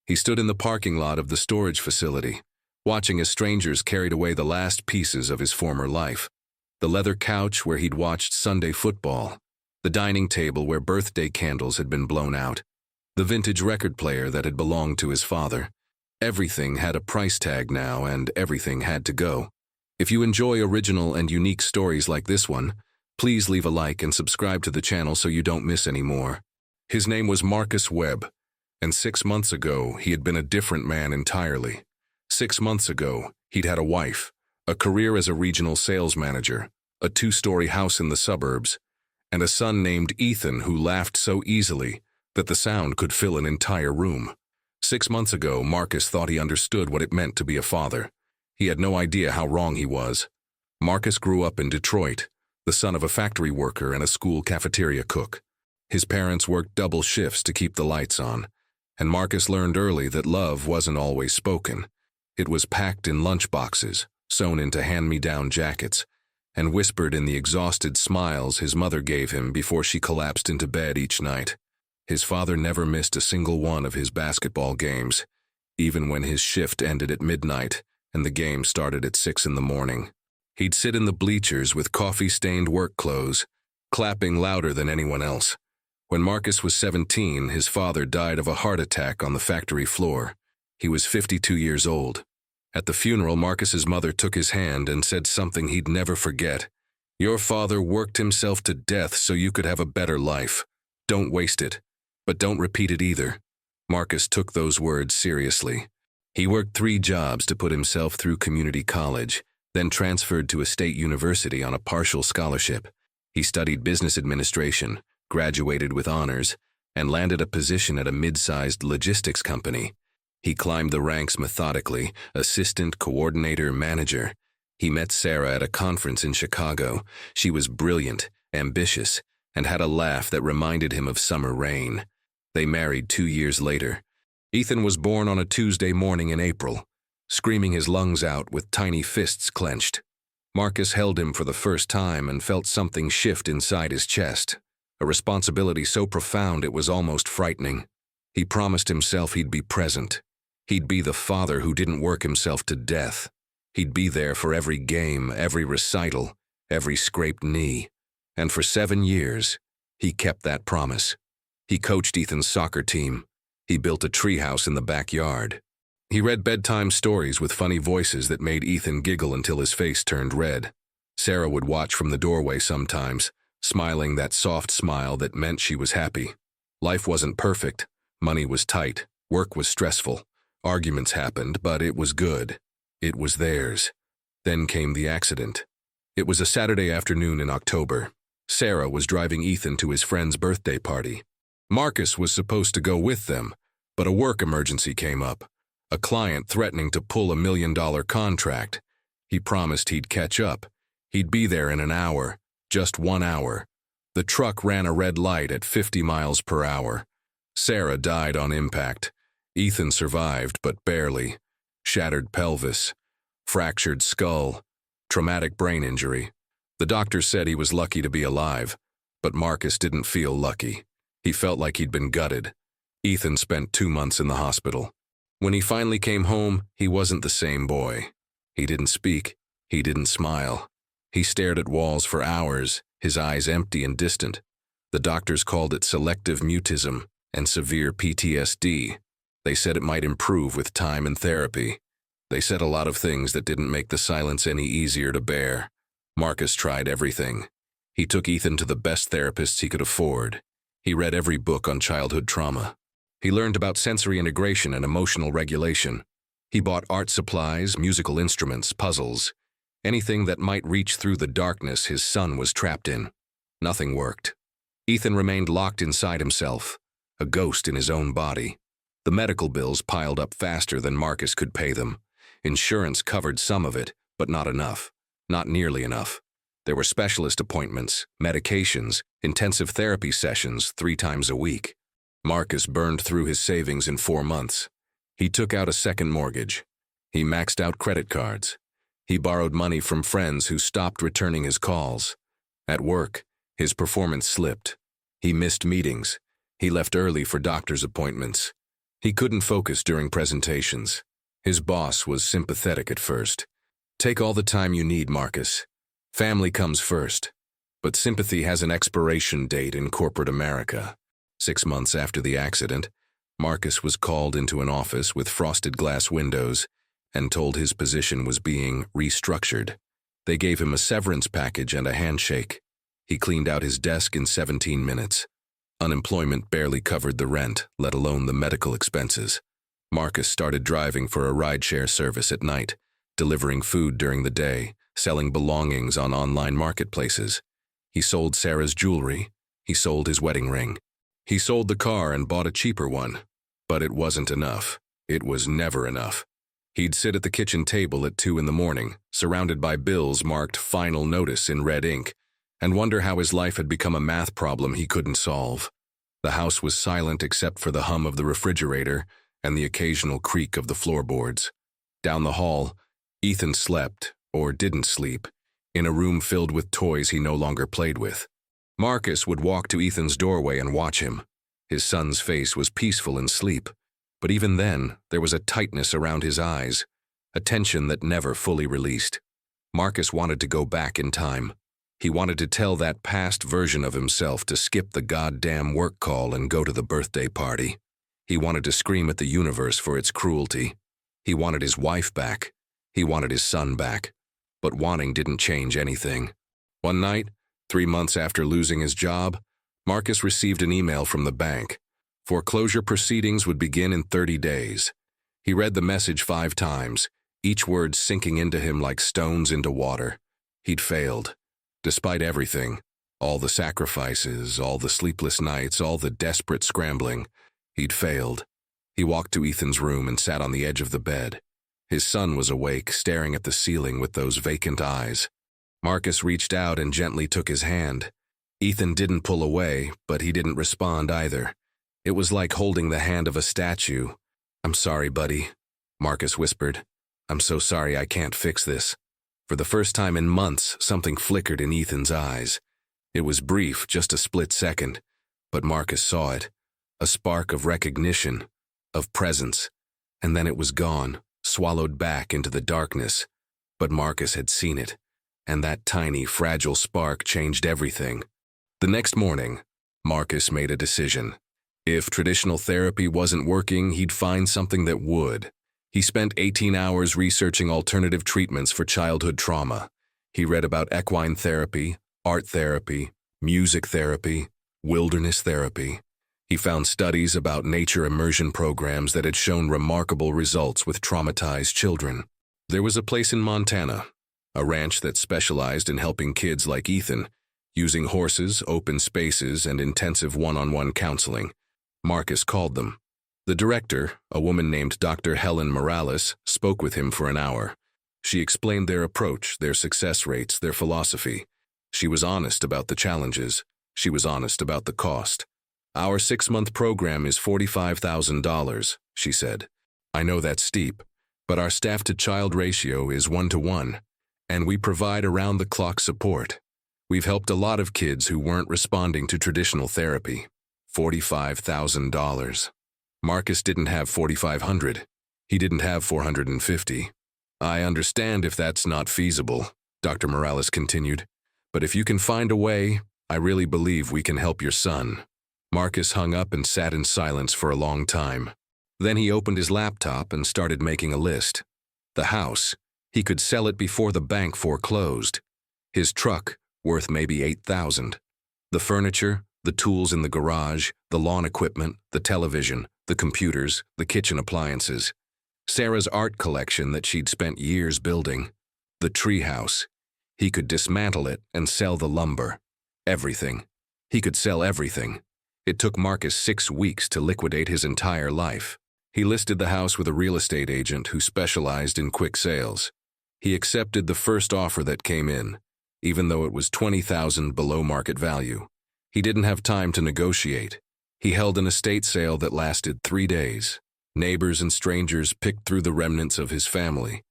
He stood in the parking lot of the storage facility, watching as strangers carried away the last pieces of his former life. The leather couch where he'd watched Sunday football, the dining table where birthday candles had been blown out, the vintage record player that had belonged to his father. Everything had a price tag now, and everything had to go. If you enjoy original and unique stories like this one, please leave a like and subscribe to the channel so you don't miss any more. His name was Marcus Webb, and 6 months ago he had been a different man entirely. 6 months ago, he'd had a wife, a career as a regional sales manager, a 2-story house in the suburbs, and a son named Ethan who laughed so easily that the sound could fill an entire room. 6 months ago, Marcus thought he understood what it meant to be a father. He had no idea how wrong he was. Marcus grew up in Detroit, the son of a factory worker and a school cafeteria cook. His parents worked double shifts to keep the lights on, and Marcus learned early that love wasn't always spoken. It was packed in lunchboxes, sewn into hand-me-down jackets, and whispered in the exhausted smiles his mother gave him before she collapsed into bed each night. His father never missed a single one of his basketball games, even when his shift ended at midnight and the game started at 6 in the morning. He'd sit in the bleachers with coffee-stained work clothes, clapping louder than anyone else. When Marcus was 17, his father died of a heart attack on the factory floor. He was 52 years old. At the funeral, Marcus's mother took his hand and said something he'd never forget. "Your father worked himself to death so you could have a better life. Don't waste it, but don't repeat it either." Marcus took those words seriously. He worked 3 jobs to put himself through community college, then transferred to a state university on a partial scholarship. He studied business administration, graduated with honors, and landed a position at a mid-sized logistics company. He climbed the ranks methodically, assistant, coordinator, manager. He met Sarah at a conference in Chicago. She was brilliant, ambitious, and had a laugh that reminded him of summer rain. They married 2 years later. Ethan was born on a Tuesday morning in April, screaming his lungs out with tiny fists clenched. Marcus held him for the first time and felt something shift inside his chest, a responsibility so profound it was almost frightening. He promised himself he'd be present. He'd be the father who didn't work himself to death. He'd be there for every game, every recital, every scraped knee. And for 7 years, he kept that promise. He coached Ethan's soccer team. He built a treehouse in the backyard. He read bedtime stories with funny voices that made Ethan giggle until his face turned red. Sarah would watch from the doorway sometimes, smiling that soft smile that meant she was happy. Life wasn't perfect. Money was tight. Work was stressful. Arguments happened, but it was good. It was theirs. Then came the accident. It was a Saturday afternoon in October. Sarah was driving Ethan to his friend's birthday party. Marcus was supposed to go with them, but a work emergency came up. A client threatening to pull $1 million contract. He promised he'd catch up. He'd be there in an hour, just 1 hour. The truck ran a red light at 50 miles per hour. Sarah died on impact. Ethan survived, but barely. Shattered pelvis, fractured skull, traumatic brain injury. The doctor said he was lucky to be alive, but Marcus didn't feel lucky. He felt like he'd been gutted. Ethan spent 2 months in the hospital. When he finally came home, he wasn't the same boy. He didn't speak. He didn't smile. He stared at walls for hours, his eyes empty and distant. The doctors called it selective mutism and severe PTSD. They said it might improve with time and therapy. They said a lot of things that didn't make the silence any easier to bear. Marcus tried everything. He took Ethan to the best therapists he could afford. He read every book on childhood trauma. He learned about sensory integration and emotional regulation. He bought art supplies, musical instruments, puzzles, anything that might reach through the darkness his son was trapped in. Nothing worked. Ethan remained locked inside himself, a ghost in his own body. The medical bills piled up faster than Marcus could pay them. Insurance covered some of it, but not enough. Not nearly enough. There were specialist appointments, medications, intensive therapy sessions 3 times a week. Marcus burned through his savings in 4 months. He took out a second mortgage. He maxed out credit cards. He borrowed money from friends who stopped returning his calls. At work, his performance slipped. He missed meetings. He left early for doctor's appointments. He couldn't focus during presentations. His boss was sympathetic at first. "Take all the time you need, Marcus. Family comes first." But sympathy has an expiration date in corporate America. 6 months after the accident, Marcus was called into an office with frosted glass windows and told his position was being restructured. They gave him a severance package and a handshake. He cleaned out his desk in 17 minutes. Unemployment barely covered the rent, let alone the medical expenses. Marcus started driving for a rideshare service at night, delivering food during the day, selling belongings on online marketplaces. He sold Sarah's jewelry. He sold his wedding ring. He sold the car and bought a cheaper one. But it wasn't enough. It was never enough. He'd sit at the kitchen table at 2 in the morning, surrounded by bills marked "Final Notice" in red ink, and wonder how his life had become a math problem he couldn't solve. The house was silent except for the hum of the refrigerator and the occasional creak of the floorboards. Down the hall, Ethan slept, or didn't sleep, in a room filled with toys he no longer played with. Marcus would walk to Ethan's doorway and watch him. His son's face was peaceful in sleep, but even then, there was a tightness around his eyes, a tension that never fully released. Marcus wanted to go back in time. He wanted to tell that past version of himself to skip the goddamn work call and go to the birthday party. He wanted to scream at the universe for its cruelty. He wanted his wife back. He wanted his son back. But wanting didn't change anything. One night, 3 months after losing his job, Marcus received an email from the bank. Foreclosure proceedings would begin in 30 days. He read the message 5 times, each word sinking into him like stones into water. He'd failed. Despite everything, all the sacrifices, all the sleepless nights, all the desperate scrambling, he'd failed. He walked to Ethan's room and sat on the edge of the bed. His son was awake, staring at the ceiling with those vacant eyes. Marcus reached out and gently took his hand. Ethan didn't pull away, but he didn't respond either. It was like holding the hand of a statue. "I'm sorry, buddy," Marcus whispered. "I'm so sorry I can't fix this." For the first time in months, something flickered in Ethan's eyes. It was brief, just a split second, but Marcus saw it. A spark of recognition, of presence, and then it was gone, swallowed back into the darkness. But Marcus had seen it, and that tiny, fragile spark changed everything. The next morning, Marcus made a decision. If traditional therapy wasn't working, he'd find something that would. He spent 18 hours researching alternative treatments for childhood trauma. He read about equine therapy, art therapy, music therapy, wilderness therapy. He found studies about nature immersion programs that had shown remarkable results with traumatized children. There was a place in Montana, a ranch that specialized in helping kids like Ethan, using horses, open spaces, and intensive one-on-one counseling. Marcus called them. The director, a woman named Dr. Helen Morales, spoke with him for an hour. She explained their approach, their success rates, their philosophy. She was honest about the challenges. She was honest about the cost. "Our 6-month program is $45,000, she said. "I know that's steep, but our staff-to-child ratio is 1-to-1, and we provide around-the-clock support. We've helped a lot of kids who weren't responding to traditional therapy." $45,000. Marcus didn't have $4,500. He didn't have $450. "I understand if that's not feasible," Dr. Morales continued, "but if you can find a way, I really believe we can help your son." Marcus hung up and sat in silence for a long time. Then he opened his laptop and started making a list. The house, he could sell it before the bank foreclosed. His truck, worth maybe $8,000. The furniture, the tools in the garage, the lawn equipment, the television, the computers, the kitchen appliances. Sarah's art collection that she'd spent years building. The treehouse. He could dismantle it and sell the lumber. Everything. He could sell everything. It took Marcus 6 weeks to liquidate his entire life. He listed the house with a real estate agent who specialized in quick sales. He accepted the first offer that came in, even though it was $20,000 below market value. He didn't have time to negotiate. He held an estate sale that lasted 3 days. Neighbors and strangers picked through the remnants of his family,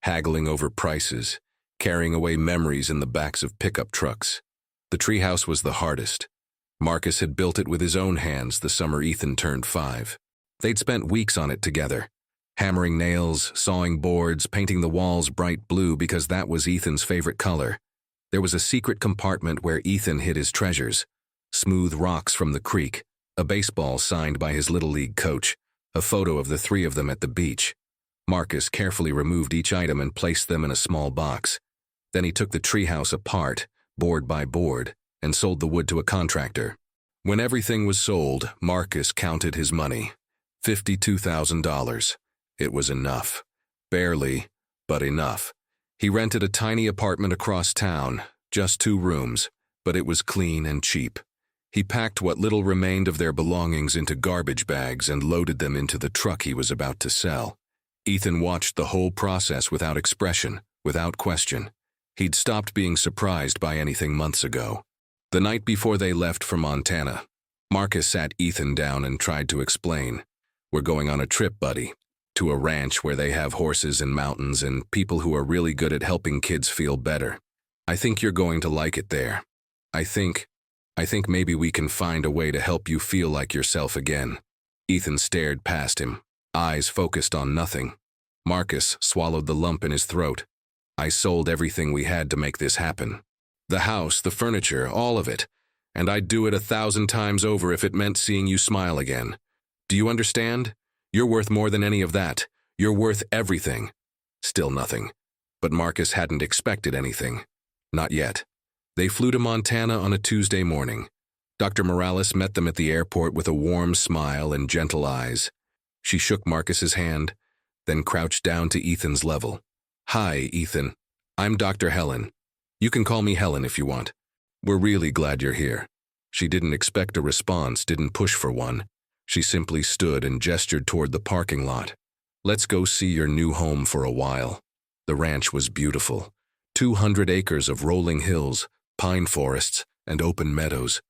haggling over prices, carrying away memories in the backs of pickup trucks. The treehouse was the hardest. Marcus had built it with his own hands the summer Ethan turned 5. They'd spent weeks on it together, hammering nails, sawing boards, painting the walls bright blue because that was Ethan's favorite color. There was a secret compartment where Ethan hid his treasures: smooth rocks from the creek, a baseball signed by his Little League coach, a photo of the three of them at the beach. Marcus carefully removed each item and placed them in a small box. Then he took the treehouse apart, board by board, and sold the wood to a contractor. When everything was sold, Marcus counted his money. $52,000. It was enough. Barely, but enough. He rented a tiny apartment across town, just 2 rooms, but it was clean and cheap. He packed what little remained of their belongings into garbage bags and loaded them into the truck he was about to sell. Ethan watched the whole process without expression, without question. He'd stopped being surprised by anything months ago. The night before they left for Montana, Marcus sat Ethan down and tried to explain. "We're going on a trip, buddy, to a ranch where they have horses and mountains and people who are really good at helping kids feel better. I think you're going to like it there. I think maybe we can find a way to help you feel like yourself again." Ethan stared past him, eyes focused on nothing. Marcus swallowed the lump in his throat. "I sold everything we had to make this happen. The house, the furniture, all of it. And I'd do it 1,000 times over if it meant seeing you smile again. Do you understand? You're worth more than any of that. You're worth everything." Still nothing. But Marcus hadn't expected anything. Not yet. They flew to Montana on a Tuesday morning. Dr. Morales met them at the airport with a warm smile and gentle eyes. She shook Marcus's hand, then crouched down to Ethan's level. "Hi, Ethan. I'm Dr. Helen. You can call me Helen if you want. We're really glad you're here." She didn't expect a response, didn't push for one. She simply stood and gestured toward the parking lot. "Let's go see your new home for a while." The ranch was beautiful. 200 acres of rolling hills, pine forests, and open meadows.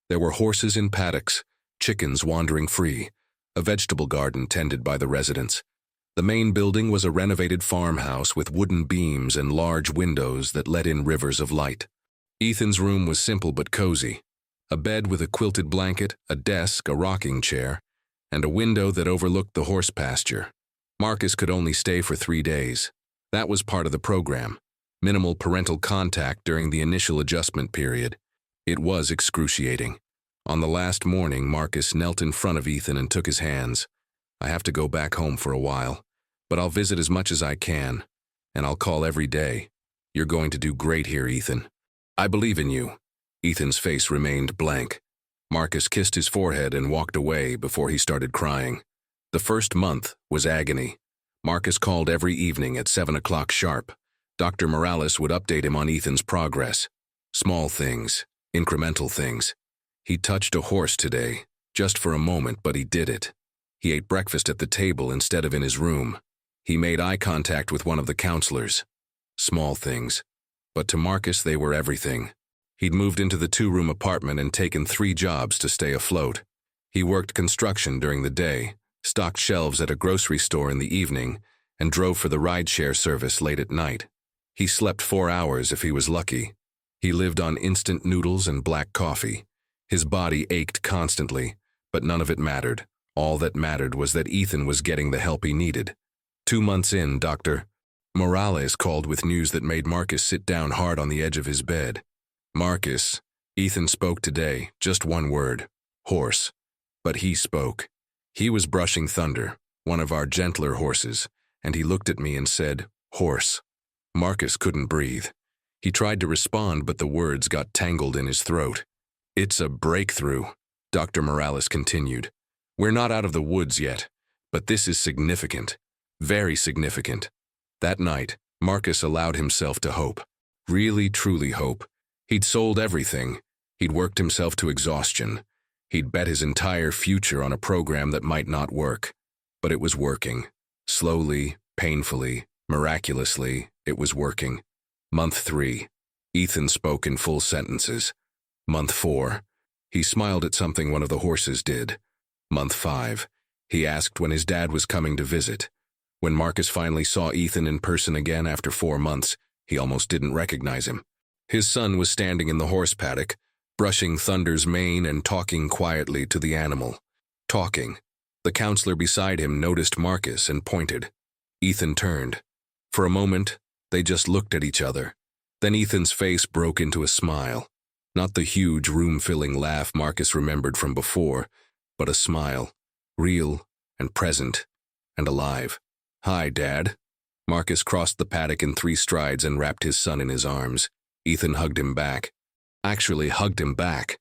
There were horses in paddocks, chickens wandering free, a vegetable garden tended by the residents. The main building was a renovated farmhouse with wooden beams and large windows that let in rivers of light. Ethan's room was simple but cozy. A bed with a quilted blanket, a desk, a rocking chair, and a window that overlooked the horse pasture. Marcus could only stay for 3 days. That was part of the program. Minimal parental contact during the initial adjustment period. It was excruciating. On the last morning, Marcus knelt in front of Ethan and took his hands. "I have to go back home for a while, but I'll visit as much as I can, and I'll call every day. You're going to do great here, Ethan. I believe in you." Ethan's face remained blank. Marcus kissed his forehead and walked away before he started crying. The first month was agony. Marcus called every evening at 7 o'clock sharp. Dr. Morales would update him on Ethan's progress. Small things, incremental things. He touched a horse today, just for a moment, but he did it. He ate breakfast at the table instead of in his room. He made eye contact with one of the counselors. Small things. But to Marcus, they were everything. He'd moved into the 2-room apartment and taken 3 jobs to stay afloat. He worked construction during the day, stocked shelves at a grocery store in the evening, and drove for the rideshare service late at night. He slept 4 hours if he was lucky. He lived on instant noodles and black coffee. His body ached constantly, but none of it mattered. All that mattered was that Ethan was getting the help he needed. 2 months in, Dr. Morales called with news that made Marcus sit down hard on the edge of his bed. "Marcus," Ethan spoke today, just one word: horse. But he spoke. He was brushing Thunder, one of our gentler horses, and he looked at me and said, "Horse." Marcus couldn't breathe. He tried to respond, but the words got tangled in his throat. "It's a breakthrough," Dr. Morales continued. "We're not out of the woods yet, but this is significant, very significant." That night, Marcus allowed himself to hope. Really, truly hope. He'd sold everything. He'd worked himself to exhaustion. He'd bet his entire future on a program that might not work. But it was working. Slowly, painfully, miraculously, it was working. Month 3. Ethan spoke in full sentences. Month 4. He smiled at something one of the horses did. Month 5. He asked when his dad was coming to visit. When Marcus finally saw Ethan in person again after 4 months, he almost didn't recognize him. His son was standing in the horse paddock, brushing Thunder's mane and talking quietly to the animal. Talking. The counselor beside him noticed Marcus and pointed. Ethan turned. For a moment, they just looked at each other. Then Ethan's face broke into a smile. Not the huge, room-filling laugh Marcus remembered from before, but a smile, real and present and alive. "Hi, Dad." Marcus crossed the paddock in 3 strides and wrapped his son in his arms. Ethan hugged him back. Actually hugged him back.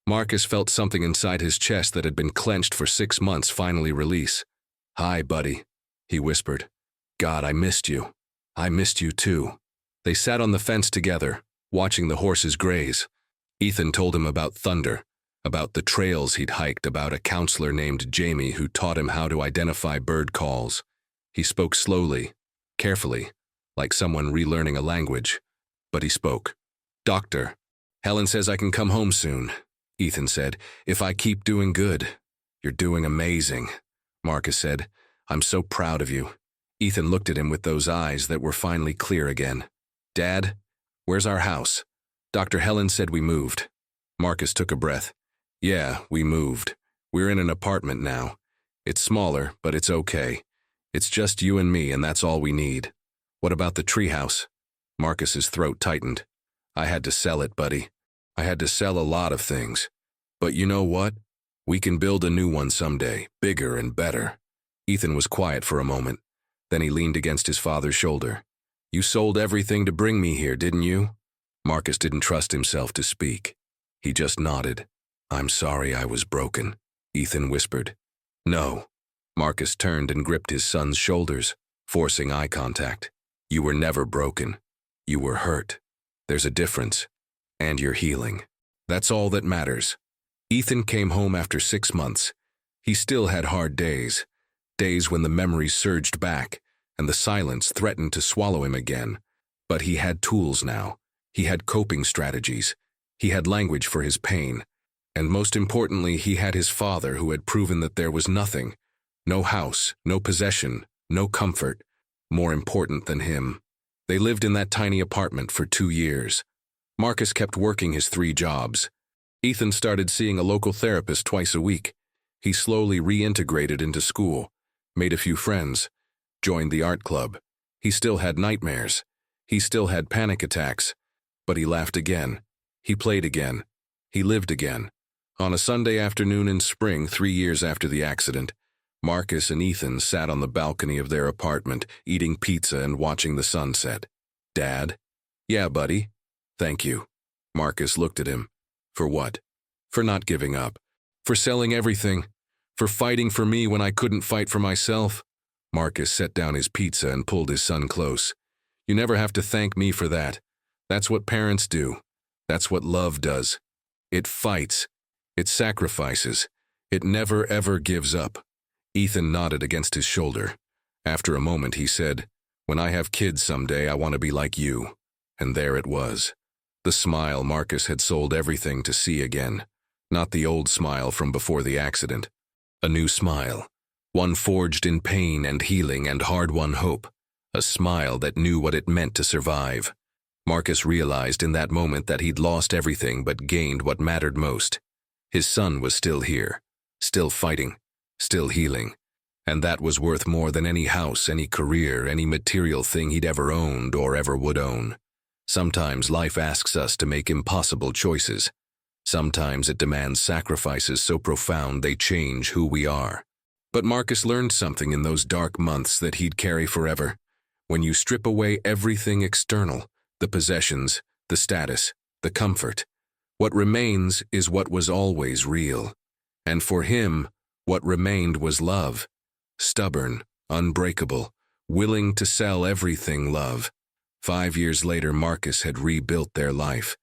Marcus felt something inside his chest that had been clenched for 6 months finally release. "Hi, buddy," he whispered. "God, I missed you. I missed you too." They sat on the fence together, watching the horses graze. Ethan told him about Thunder, about the trails he'd hiked, about a counselor named Jamie who taught him how to identify bird calls. He spoke slowly, carefully, like someone relearning a language. But he spoke. "Doctor, Helen says I can come home soon," Ethan said, "if I keep doing good." "You're doing amazing," Marcus said. "I'm so proud of you." Ethan looked at him with those eyes that were finally clear again. "Dad, where's our house? Dr. Helen said we moved." Marcus took a breath. "Yeah, we moved. We're in an apartment now. It's smaller, but it's okay. It's just you and me, and that's all we need." "What about the treehouse?" Marcus's throat tightened. "I had to sell it, buddy. I had to sell a lot of things. But you know what? We can build a new one someday, bigger and better." Ethan was quiet for a moment. Then he leaned against his father's shoulder. "You sold everything to bring me here, didn't you?" Marcus didn't trust himself to speak. He just nodded. "I'm sorry I was broken," Ethan whispered. "No." Marcus turned and gripped his son's shoulders, forcing eye contact. "You were never broken. You were hurt. There's a difference. And you're healing. That's all that matters." Ethan came home after 6 months. He still had hard days. Days when the memories surged back and the silence threatened to swallow him again. But he had tools now. He had coping strategies. He had language for his pain. And most importantly, he had his father who had proven that there was nothing, no house, no possession, no comfort, more important than him. They lived in that tiny apartment for 2 years. Marcus kept working his 3 jobs. Ethan started seeing a local therapist twice a week. He slowly reintegrated into school, made a few friends, joined the art club. He still had nightmares. He still had panic attacks. But he laughed again. He played again. He lived again. On a Sunday afternoon in spring, 3 years after the accident, Marcus and Ethan sat on the balcony of their apartment, eating pizza and watching the sunset. "Dad?" "Yeah, buddy." "Thank you." Marcus looked at him. "For what?" "For not giving up. For selling everything. For fighting for me when I couldn't fight for myself." Marcus set down his pizza and pulled his son close. "You never have to thank me for that. That's what parents do. That's what love does. It fights. It sacrifices. It never ever gives up." Ethan nodded against his shoulder. After a moment he said, "When I have kids someday, I want to be like you." And there it was. The smile Marcus had sold everything to see again. Not the old smile from before the accident. A new smile. One forged in pain and healing and hard-won hope. A smile that knew what it meant to survive. Marcus realized in that moment that he'd lost everything but gained what mattered most. His son was still here, still fighting, still healing. And that was worth more than any house, any career, any material thing he'd ever owned or ever would own. Sometimes life asks us to make impossible choices. Sometimes it demands sacrifices so profound they change who we are. But Marcus learned something in those dark months that he'd carry forever. When you strip away everything external, the possessions, the status, the comfort, what remains is what was always real. And for him, what remained was love. Stubborn, unbreakable, willing to sell everything love. 5 years later, Marcus had rebuilt their life.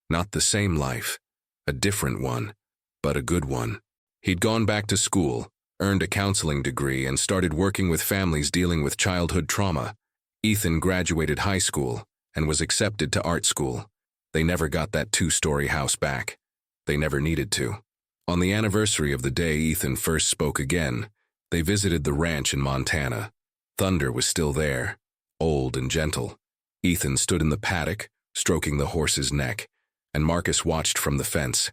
Not the same life, a different one, but a good one. He'd gone back to school, earned a counseling degree, and started working with families dealing with childhood trauma. Ethan graduated high school and was accepted to art school. They never got that 2-story house back. They never needed to. On the anniversary of the day Ethan first spoke again, they visited the ranch in Montana. Thunder was still there, old and gentle. Ethan stood in the paddock, stroking the horse's neck, and Marcus watched from the fence.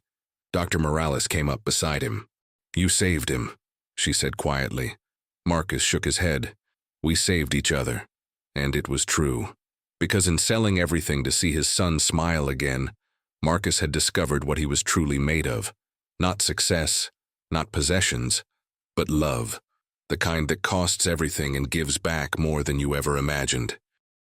Dr. Morales came up beside him. "You saved him," she said quietly. Marcus shook his head. We saved each other. And it was true. Because in selling everything to see his son smile again, Marcus had discovered what he was truly made of. Not success, not possessions, but love. The kind that costs everything and gives back more than you ever imagined.